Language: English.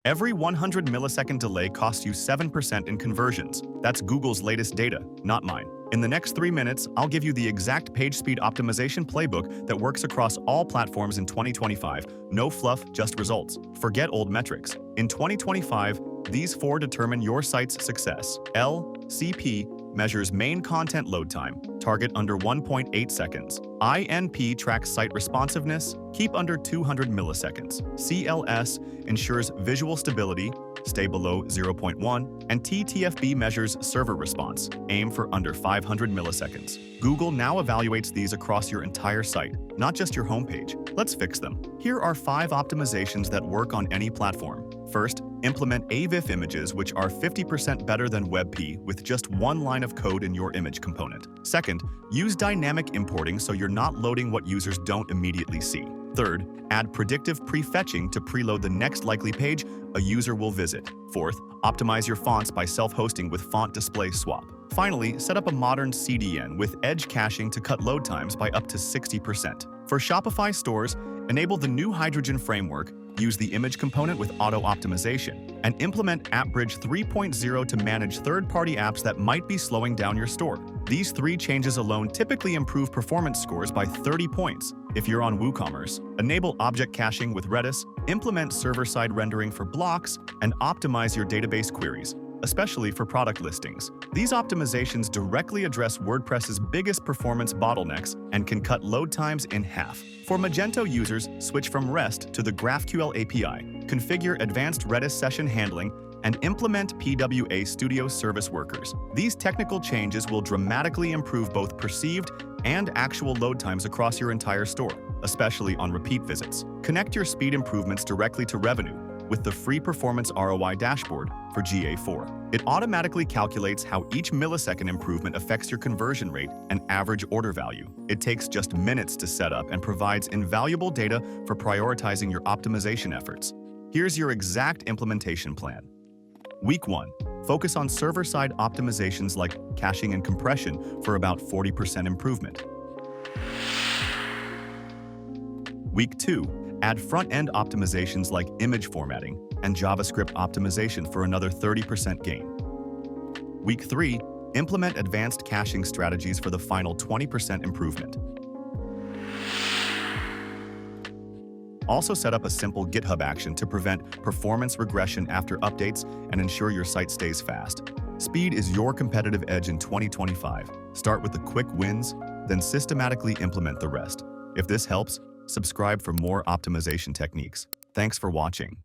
Every 100 millisecond delay costs you 7% in conversions. That's Google's latest data, not mine. In the next 3 minutes, I'll give you the exact page speed optimization playbook that works across all platforms in 2025. No fluff, just results. Forget old metrics. In 2025, these 4 determine your site's success. LCP measures main content load time, target under 1.8 seconds. INP tracks site responsiveness, keep under 200 milliseconds. CLS ensures visual stability, stay below 0.1, and TTFB measures server response, aim for under 500 milliseconds. Google now evaluates these across your entire site, not just your homepage. Let's fix them. Here are 5 optimizations that work on any platform. First, implement AVIF images, which are 50% better than WebP with just 1 line of code in your image component. Second, use dynamic importing so you're not loading what users don't immediately see. Third, add predictive prefetching to preload the next likely page a user will visit. Fourth, optimize your fonts by self-hosting with font display swap. Finally, set up a modern CDN with edge caching to cut load times by up to 60%. For Shopify stores, enable the new Hydrogen framework, use the image component with auto-optimization, and implement AppBridge 3.0 to manage third-party apps that might be slowing down your store. These 3 changes alone typically improve performance scores by 30 points. If you're on WooCommerce, enable object caching with Redis, implement server-side rendering for blocks, and optimize your database queries, especially for product listings. These optimizations directly address WordPress's biggest performance bottlenecks and can cut load times in half. For Magento users, switch from REST to the GraphQL API, configure advanced Redis session handling, and implement PWA Studio service workers. These technical changes will dramatically improve both perceived and actual load times across your entire store, especially on repeat visits. Connect your speed improvements directly to revenue with the free Performance ROI dashboard for GA4. It automatically calculates how each millisecond improvement affects your conversion rate and average order value. It takes just minutes to set up and provides invaluable data for prioritizing your optimization efforts. Here's your exact implementation plan. Week 1. Focus on server-side optimizations like caching and compression for about 40% improvement. Week 2. Add front-end optimizations like image formatting and JavaScript optimization for another 30% gain. Week 3. Implement advanced caching strategies for the final 20% improvement. Also set up a simple GitHub action to prevent performance regression after updates and ensure your site stays fast. Speed is your competitive edge in 2025. Start with the quick wins, then systematically implement the rest. If this helps, subscribe for more optimization techniques. Thanks for watching.